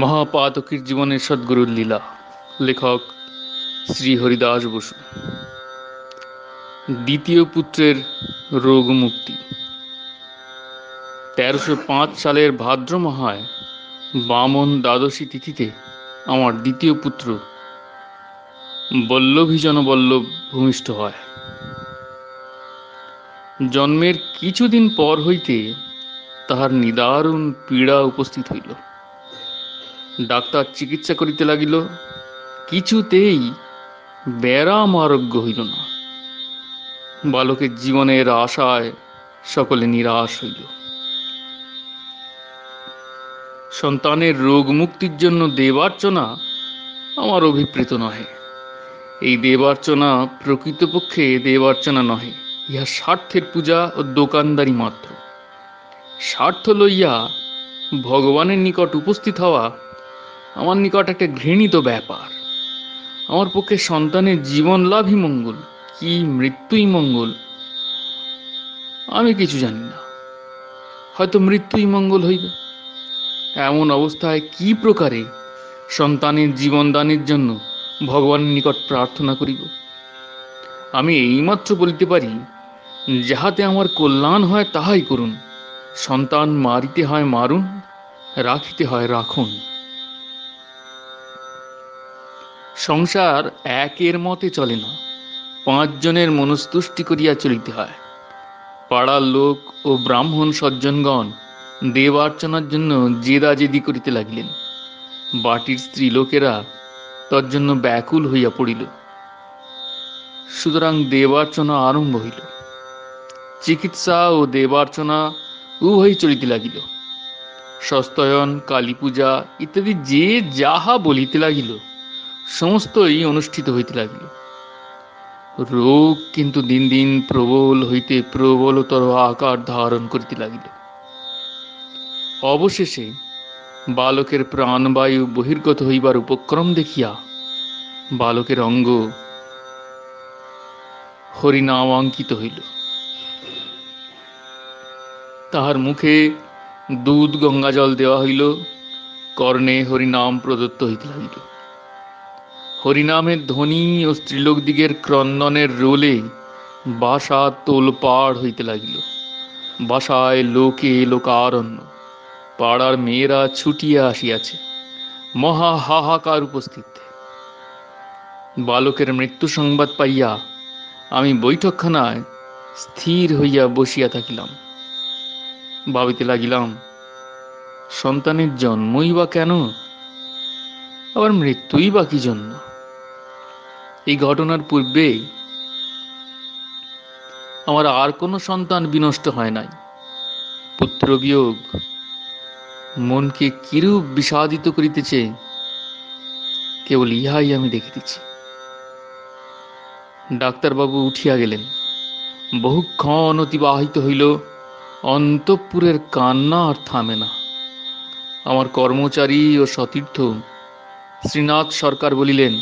মহাপাতকীর জীবনের সদ্গুরুর লীলা। লেখক শ্রী হরিদাস বসু। দ্বিতীয় পুত্রের রোগ মুক্তি। 1305 সালের ভাদ্র মাহায় বামন দ্বাদশী তিথিতে আমার দ্বিতীয় পুত্র বল্লভীজন বল্লভ ভূমিষ্ঠ হয়। জন্মের কিছুদিন পর হইতে তাহার নিদারুণ পীড়া উপস্থিত হইল। ডাক্তার চিকিৎসা করিতে লাগিল, কিছুতেই ব্যারাম আরোগ্য হইল না। বালকের জীবনের আশায় সকলে নিরাশ হইল। সন্তানের রোগ মুক্তির জন্য দেবার্চনা আমার অভিপ্রেত নহে। এই দেবার্চনা প্রকৃতপক্ষে দেবার্চনা নহে, ইহা স্বার্থের পূজা ও দোকানদারি মাত্র। স্বার্থ লইয়া ভগবানের নিকট উপস্থিত হওয়া আমার নিকট একটা ঘৃণিত ব্যাপার। আমার পক্ষে সন্তানের জীবন লাভই মঙ্গল, কি মৃত্যুই মঙ্গল আমি কিছু জানি না। হয়তো মৃত্যুই মঙ্গল হইবে। এমন অবস্থায় কি প্রকারে সন্তানের জীবন দানের জন্য ভগবানের নিকট প্রার্থনা করিব? আমি এইমাত্র বলিতে পারি, যাহাতে আমার কল্যাণ হয় তাহাই করুন। সন্তান মারিতে হয় মারুন, রাখিতে হয় রাখুন। সংসার একের মতে চলে না, 5 জনের মনস্তুষ্টি করিয়া চলিতে হয়। পাড়ার লোক ও ব্রাহ্মণ সজ্জনগণ দেবার্চনার জন্য জেদাজেদি করিতে লাগিলেন। বাটির স্ত্রীলোকেরা তজ্জন্য ব্যাকুল হইয়া পড়িল। সুতরাং দেবার্চনা আরম্ভ হইল। চিকিৎসা ও দেবার্চনা উভয়ই চলিতে লাগিল। সস্তয়ন, কালী পূজা ইত্যাদি যে যাহা বলিতে লাগিল, সমস্তই অনুষ্ঠিত হইতে লাগিল। রোগ কিন্তু দিন দিন প্রবল হইতে প্রবলতর আকার ধারণ করিতে লাগিল। অবশেষে বালকের প্রাণবায়ু বহির্গত হইবার উপক্রম দেখিয়া বালকের অঙ্গ হরিনামাঙ্কিত হইল। তাহার মুখে দুধ গঙ্গাজল দেওয়া হইল, কর্ণে হরিনাম প্রদত্ত হইতে লাগিল। হরিনামের ধ্বনি ও স্ত্রীলোকদিগের ক্রন্দনের রোলে বাসা তোলপাড় হইতে লাগিল। বাসায় লোকে লোকারণ্য। পাড়ার মেয়েরা ছুটিয়া আসিয়াছে। মহা হাহাকার উপস্থিত। বালকের মৃত্যু সংবাদ পাইয়া আমি বৈঠকখানায় স্থির হইয়া বসিয়া থাকিলাম। ভাবিতে লাগিলাম, সন্তানের জন্মই বা কেন, আবার মৃত্যুই বা কি জন্য? এই ঘটনার পূর্বে আমার আর কোনো সন্তান বিনষ্ট হয় নাই। পুত্র বিয়োগ মনকে কিরূপ বিষাদিত করিতেছে, কেবল ইহাই আমি দেখিতেছি। ডাক্তারবাবু উঠিয়া গেলেন। বহুক্ষণ অতিবাহিত হইল। অন্তঃপুরের কান্না আর থামে না। আমার কর্মচারী ও সতীর্থ শ্রীনাথ সরকার বলিলেন,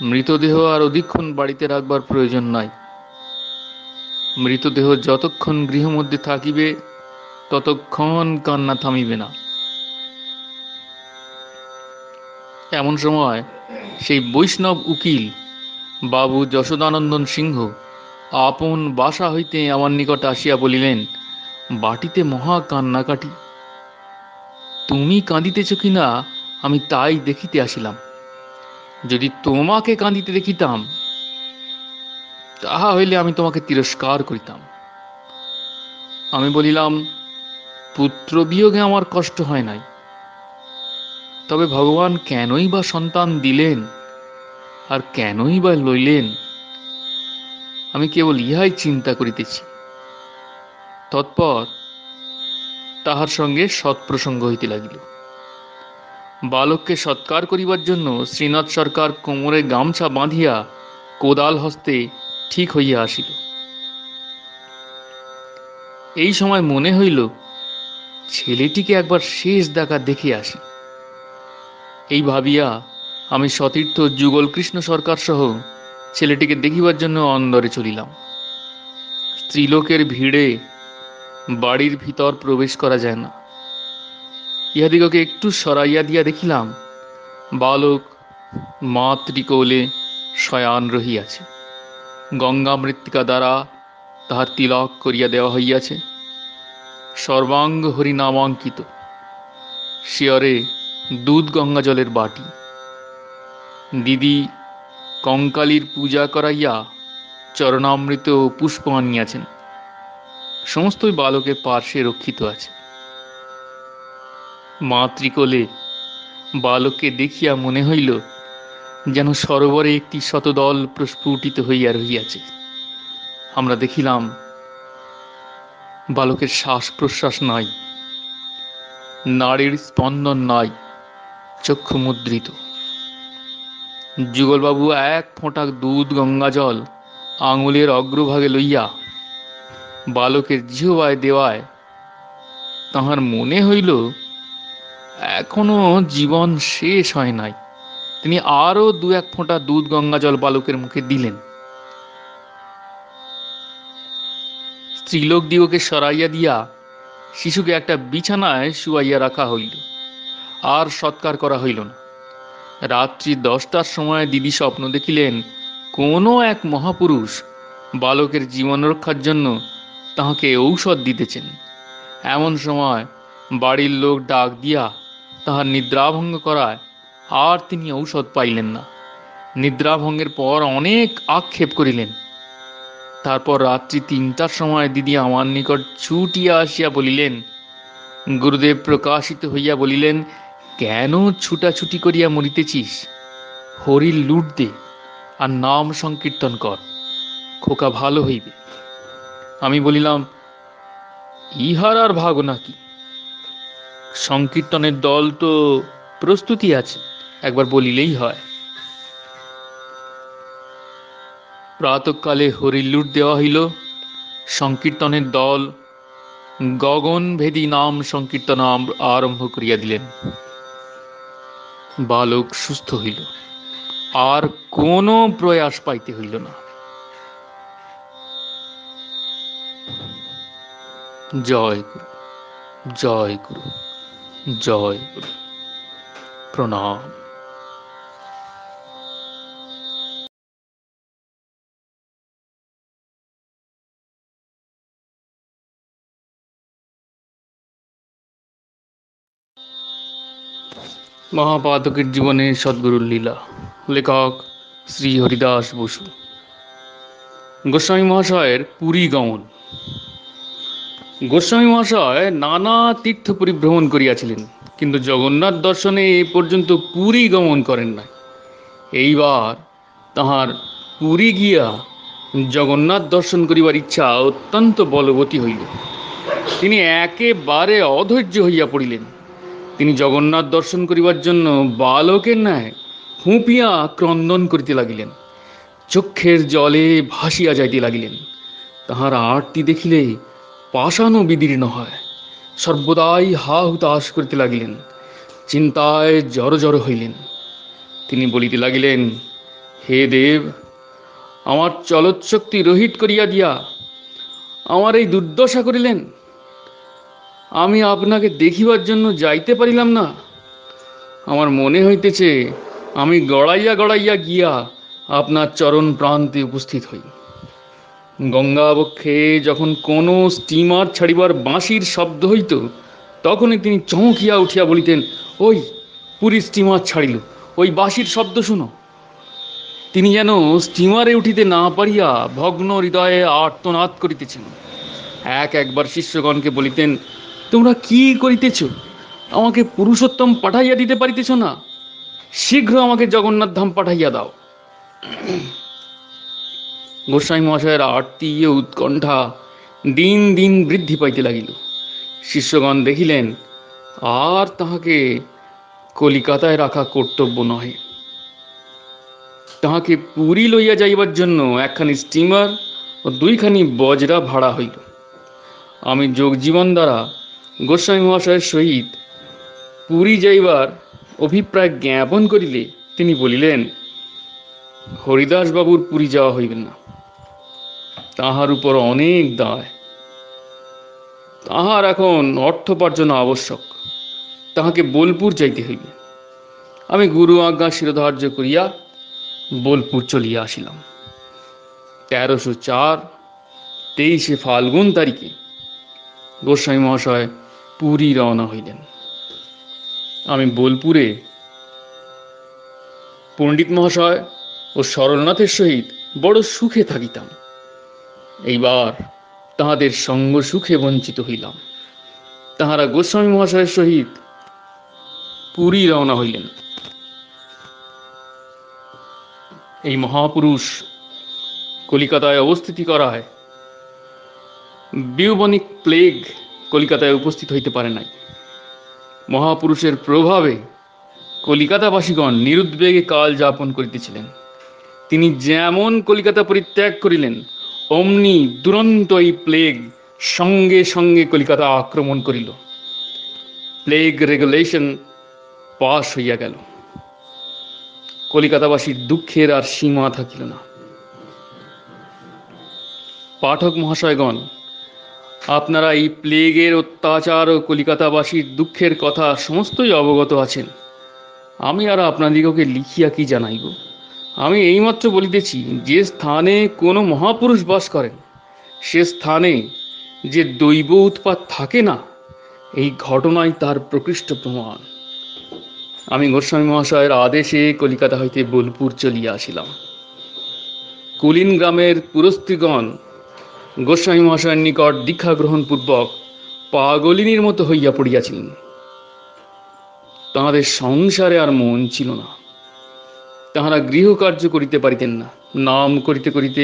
মৃতদেহ আর অধিকক্ষণ বাড়িতে রাখবার প্রয়োজন নাই। মৃতদেহ যতক্ষণ গৃহমধ্যে থাকিবে ততক্ষণ কান্না থামিবে না। এমন সময় সেই বৈষ্ণব উকিল বাবু যশোদানন্দন সিংহ আপন বাসা হইতে আমার নিকট আসিয়া বলিলেন, বাটিতে মহা কান্নাকাটি। তুমি কাঁদিতেছ কিনা আমি তাই দেখিতে আসিলাম। যদি তোমাকে কাঁদিতে দেখিতাম, তাহা হইলে আমি তোমাকে তিরস্কার করিতাম। আমি বলিলাম, পুত্র বিয়োগে আমার কষ্ট হয় নাই, তবে ভগবান কেনই বা সন্তান দিলেন আর কেনই বা লইলেন, আমি কেবল ইহাই চিন্তা করিতেছি। তৎপর তাহার সঙ্গে সৎপ্রসঙ্গ হইতে লাগিল। বালককে সৎকার করিবার জন্য শ্রীনাথ সরকার কোমরে গামছা বাঁধিয়া কোদাল হস্তে ঠিক হইয়া আসিল। এই সময় মনে হইল, ছেলেটিকে একবার শেষ দেখা দেখে আসি। এই ভাবিয়া আমি সতীর্থ যুগল কৃষ্ণ সরকার সহ ছেলেটিকে দেখিবার জন্য অন্দরে চলিলাম। স্ত্রীলোকের ভিড়ে বাড়ির ভিতর প্রবেশ করা যায় না। ইহাদিগকে একটু সরাইয়া দিয়া দেখিলাম বালক মাতৃকোলে শয়ান রহিয়াছে। গঙ্গা মৃত্তিকা দ্বারা তাহার তিলক করিয়া দেওয়া হইয়াছে, সর্বাঙ্গ হরিনামাঙ্কিত। শিয়রে দুধ গঙ্গা জলের বাটি। দিদি কঙ্কালীর পূজা করাইয়া চরণামৃত ও পুষ্প আনিয়াছেন। সমস্তই বালকের পার্শ্বে রক্ষিত আছে। মাতৃকোলে বালককে দেখিয়া মনে হইল যেন সরোবরে একটি শতদল প্রস্ফুটিত হইয়া রহিয়াছে। আমরা দেখিলাম বালকের শ্বাস প্রশ্বাস নাই, নাড়ির স্পন্দন নাই, চক্ষু মুদ্রিত। যুগলবাবু এক ফোঁটা দুধ গঙ্গা জল আঙুলের অগ্রভাগে লইয়া বালকের জিহ্বায় দেওয়ায় তাহার মনে হইল এখনো জীবন শেষ হয় নাই। তিনি আরো দু এক ফোঁটা দুধ গঙ্গা জল বালকের মুখে দিলেন। স্ত্রীলোক দিগকে সরাইয়া দিয়া শিশুকে একটা বিছানায় শুয়াইয়া রাখা হইল। আর সৎকার করা হইল না। রাত্রি 10টার সময় দিদি স্বপ্ন দেখিলেন কোনো এক মহাপুরুষ বালকের জীবন রক্ষার জন্য তাহাকে ঔষধ দিতেছেন। এমন সময় বাড়ির লোক ডাক দিয়া তাহার নিদ্রাভঙ্গ করায় আর তিনি ঔষধ পাইলেন না। নিদ্রাভঙ্গের পর অনেক আক্ষেপ করিলেন। তারপর রাত্রি 3টার সময় দিদি আমার নিকট ছুটিয়া আসিয়া বলিলেন, গুরুদেব প্রকাশিত হইয়া বলিলেন, কেন ছুটাছুটি করিয়া মরিতেছিস? হরির লুট দে আর নাম সংকীর্তন কর, খোকা ভালো হইবে। আমি বলিলাম, ইহার আর ভাগ নাকি? সংকীর্তনের দল তো প্রস্তুতি আছে, একবার বলিলেই হয়। প্রাতঃকালে হরির লুট দেওয়া হইল। সংকীর্তনের দল গগনভেদী নাম সংকীর্তন আরম্ভ করিয়া দিলেন। বালক সুস্থ হইল, আর কোনো প্রয়াস পাইতে হইল না। জয় গুরু, জয় গুরু, জয় গুরু। প্রণাম। মহাপাতকের জীবনে সদ্গুরুর লীলা। লেখক শ্রী হরিদাস বসু। গোস্বামী মহাশয়ের পুরী গমন। গোস্বামী মহাশয় নানা তীর্থ পরিভ্রমণ করিয়াছিলেন, কিন্তু জগন্নাথ দর্শনে এ পর্যন্ত পুরী গমন করেন নাই। এইবার তাহার পুরী গিয়া জগন্নাথ দর্শন করিবার ইচ্ছা অত্যন্ত বলবতী হইল। তিনি একেবারে অধৈর্য হইয়া পড়িলেন। তিনি জগন্নাথ দর্শন করিবার জন্য বালকের ন্যায় হুঁপিয়া ক্রন্দন করিতে লাগিলেন। চক্ষের জলে ভাসিয়া যাইতে লাগিলেন। তাহার আরতি দেখিলে পাষাণও বিদীর্ণ হয়। সর্বদাই হা হুতাশ করিতে লাগিলেন। চিন্তায় জড় জড় হইলেন। তিনি বলিতে লাগিলেন, হে দেব, আমার চলৎশক্তি রহিত করিয়া দিয়া আমার এই দুর্দশা করিলেন। আমি আপনাকে দেখিবার জন্য যাইতে পারিলাম না। আমার মনে হইতেছে আমি গড়াইয়া গড়াইয়া গিয়া আপনার চরণ প্রান্তে উপস্থিত হই। গঙ্গাবক্ষে যখন কোনো স্টিমার ছাড়িবার বাঁশির শব্দ হইত, তখনই তিনি চমকিয়া উঠিয়া বলিতেন, ওই পুরী স্টিমার ছাড়িল, ওই বাঁশির শব্দ শুনো। তিনি যেন স্টিমারে উঠিতে না পারিয়া ভগ্ন হৃদয়ে আর্তনাদ করিতেছেন। একবার শিষ্যগণকে বলিতেন, তোমরা কি করিতেছ? আমাকে পুরুষোত্তম পাঠাইয়া দিতে পারিতেছ না? শীঘ্র আমাকে জগন্নাথ ধাম পাঠাইয়া দাও। গোস্বামী মহাশয়ের আরতি ও উৎকণ্ঠা দিন দিন বৃদ্ধি পাইতে লাগিল। শিষ্যগণ দেখিলেন আর তাহাকে কলিকাতায় রাখা কর্তব্য নহে। তাহাকে পুরী লইয়া যাইবার জন্য একখানি স্টিমার ও 2খানি বজরা ভাড়া হইল। আমি যোগজীবন দ্বারা গোস্বামী মহাশয়ের সহিত পুরী যাইবার অভিপ্রায় জ্ঞাপন করিলে তিনি বলিলেন, হরিদাস বাবুর পুরী যাওয়া হইবে না। তাহার উপর অনেক দায়। তাহার এখন অর্থোপার্জন আবশ্যক। তাহাকে বোলপুর যাইতে হইবে। আমি গুরু আজ্ঞা শিরোধার্য করিয়া বোলপুর চলিয়া আসিলাম। 1304 23 ফাল্গুন তারিখে গোস্বামী মহাশয় পুরী রওনা হইলেন। আমি বোলপুরে পণ্ডিত মহাশয় ও সরলনাথের সহিত বড় সুখে থাকিতাম। এইবার তাহাদের সঙ্গ সুখে বঞ্চিত হইলাম। তাহারা গোস্বামী মহাশয়ের সহিত পুরী রওনা হইলেন। এই মহাপুরুষ কলিকাতায় অবস্থিতি করায় বিউবনিক প্লেগ কলিকাতায় উপস্থিত হইতে পারে নাই। মহাপুরুষের প্রভাবে কলিকাতাবাসীগণ নিরুদ্বেগে কাল যাপন করিতেছিলেন। তিনি যেমন কলিকাতা পরিত্যাগ করিলেন, অমনি দুরন্ত এই প্লেগ সঙ্গে সঙ্গে কলিকাতা আক্রমণ করিল। প্লেগ রেগুলেশন পাশ হইয়া গেল। কলিকাতাবাসীর দুঃখের আর সীমা থাকিল না। পাঠক মহাশয়গণ, আপনারা এই প্লেগের অত্যাচার ও কলিকাতাবাসীর দুঃখের কথা সমস্তই অবগত আছেন। আমি আর আপনাদিগকে লিখিয়া কি জানাইব? আমি এইমাত্র বলিতেছি, যে স্থানে কোনো মহাপুরুষ বাস করেন, সে স্থানে যে দৈব উৎপাত থাকে না, এই ঘটনাই তার প্রকৃষ্ট প্রমাণ। আমি গোস্বামী মহাশয়ের আদেশে কলিকাতা হইতে বোলপুর চলিয়া আসিলাম। কুলিন গ্রামের পুরস্ত্রীগণ গোস্বামী মহাশয়ের নিকট দীক্ষা গ্রহণ পূর্বক পাগলিনীর মতো হইয়া পড়িয়াছিলেন। তাহাদের সংসারে আর মন ছিল না। তাহারা গৃহকার্য করিতে পারিতেন না। নাম করিতে করিতে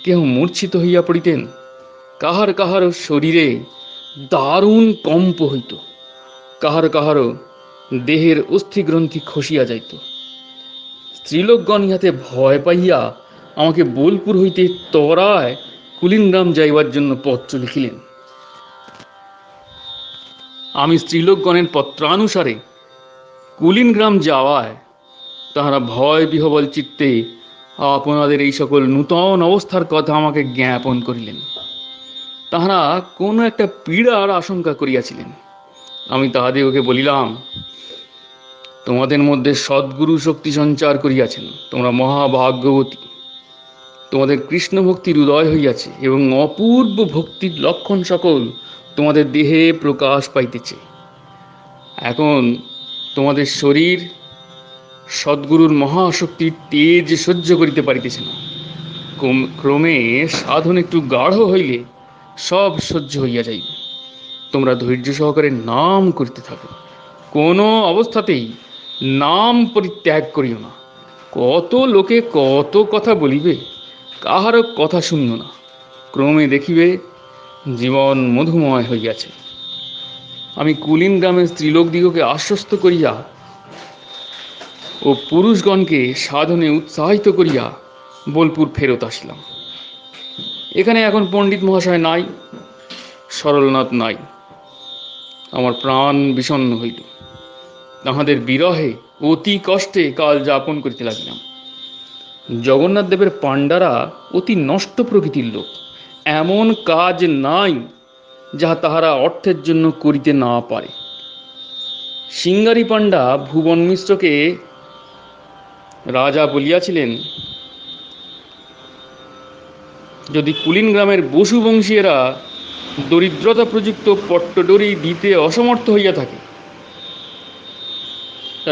কেহ মূর্ছিত হইয়া পড়িতেন। কাহার কাহারও শরীরে দারুণ কম্প হইত। কাহার কাহারও দেহের অস্থিগ্রন্থি খসিয়া যাইত। স্ত্রীলোকগণ ইহাতে ভয় পাইয়া আমাকে বোলপুর হইতে তরায় কুলিনগ্রাম যাইবার জন্য পত্র লিখিলেন। আমি স্ত্রীলোকগণের পত্রানুসারে কুলিনগ্রাম যাওয়ায় তাহারা ভয় বিহবল চিত্তে আপনাদের এই সকল নূতন অবস্থার কথা আমাকে জ্ঞাপন করিলেন। তাহারা কোনো একটা পীড়ার আশঙ্কা করিয়াছিলেন। আমি তাহাদিগকে বলিলাম, তোমাদের মধ্যে সদ্গুরু শক্তি সঞ্চার করিয়াছেন, তোমরা মহাভাগ্যবতী। তোমাদের কৃষ্ণ ভক্তির উদয় হইয়াছে এবং অপূর্ব ভক্তির লক্ষণ সকল তোমাদের দেহে প্রকাশ পাইতেছে। এখন তোমাদের শরীর সদ্গুরুর মহাশক্তির তেজ সহ্য করিতে পারিতেছে না। ক্রমে সাধন একটু গাঢ় হইলে সব সহ্য হইয়া যাইবে। তোমরা ধৈর্য সহকারে নাম করিতে থাকো। কোনো অবস্থাতেই নাম পরিত্যাগ করিও না। কত লোকে কত কথা বলিবে, কাহারও কথা শুনিও না। ক্রমে দেখিবে জীবন মধুময় হইয়াছে। আমি কুলিন গ্রামের স্ত্রীলোকদিগকে আশ্বস্ত করিয়া ও পুরুষগণকে সাধনে উৎসাহিত করিয়া বোলপুর ফেরত আসিলাম। এখানে এখন পণ্ডিত মহাশয় নাই, সরলনাথ নাই। আমার প্রাণ বিষণ্ণ হইল। তাহাদের বিরহে অতি কষ্টে কাল যাপন করিতে লাগিলাম। জগন্নাথ দেবের পাণ্ডারা অতি নষ্ট প্রকৃতির লোক। এমন কাজ নাই যাহা তাহারা অর্থের জন্য করিতে না পারে। সিঙ্গারি পাণ্ডা ভুবন মিশ্রকে রাজা বলিয়াছিলেন, যদি কুলিন গ্রামের বসু বংশীয়রা দরিদ্রতা প্রযুক্ত পট্টডরি দিতে অসমর্থ হইয়া থাকে,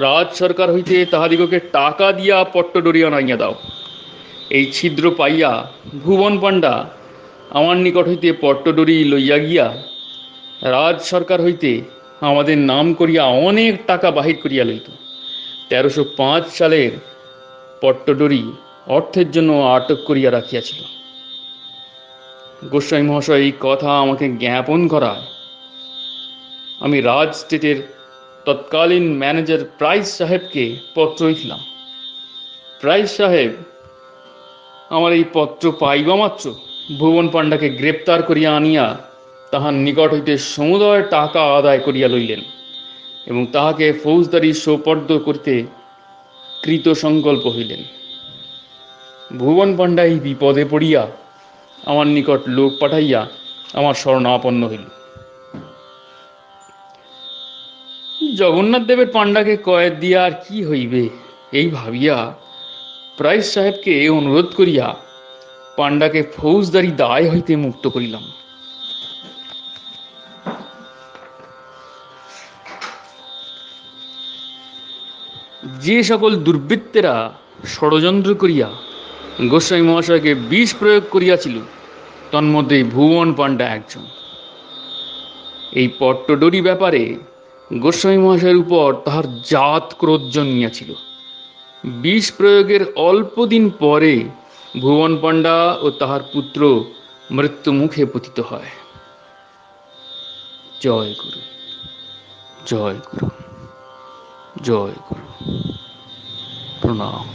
রাজ সরকার হইতে তাহাদিগকে টাকা দিয়া পট্টডরি আনাইয়া দাও। এই ছিদ্র পাইয়া ভুবন পাণ্ডা আমার নিকট হইতে পট্টডরি লইয়া গিয়া রাজ সরকার হইতে আমাদের নাম করিয়া অনেক টাকা বাহির করিয়া লইত। 1305 সালের পট্টডরি অর্থের জন্য আটক করিয়া রাখিয়াছিল। গোস্বামী মহাশয় এই কথা আমাকে জ্ঞাপন করায় আমি রাজ স্টেটের তৎকালীন ম্যানেজার প্রাইস সাহেবকে পত্র লিখলাম। প্রাইস সাহেব আমার এই পত্র পাইবা মাত্র ভুবন পাণ্ডাকে গ্রেপ্তার করিয়া আনিয়া তাহার নিকট হইতে সমুদয় টাকা আদায় করিয়া লইলেন এবং তাহাকে ফৌজদারি সোপর্দ করিতে কৃত সংকল্প হইলেন। ভুবন পাণ্ডা এই বিপদে পড়িয়া আমার নিকট লোক পাঠাইয়া আমার শরণাপন্ন হইল। জগন্নাথ দেবের পাণ্ডাকে কয়েদ দিয়া আর কি হইবে, এই ভাবিয়া প্রাইস সাহেবকে অনুরোধ করিয়া পাণ্ডাকে ফৌজদারি দায় হইতে মুক্ত করিলাম। যে সকল দুর্বৃত্তেরা ষড়যন্ত্র করিয়া গোস্বামী মহাশয়কে বিষ প্রয়োগ করিয়াছিল, তন্মধ্যে ভুবন পাণ্ডা একজন। এই পট্টডরি ব্যাপারে গোস্বামী মহাশয়ের উপর তাহার জাত ক্রোধ জন্মিয়াছিল। বিষ প্রয়োগের অল্প দিন পরে ভুবন পাণ্ডা ও তাহার পুত্র মৃত্যু মুখে পতিত হয়। জয় গুরু, জয় গুরু, জয় গুরু, প্রণাম।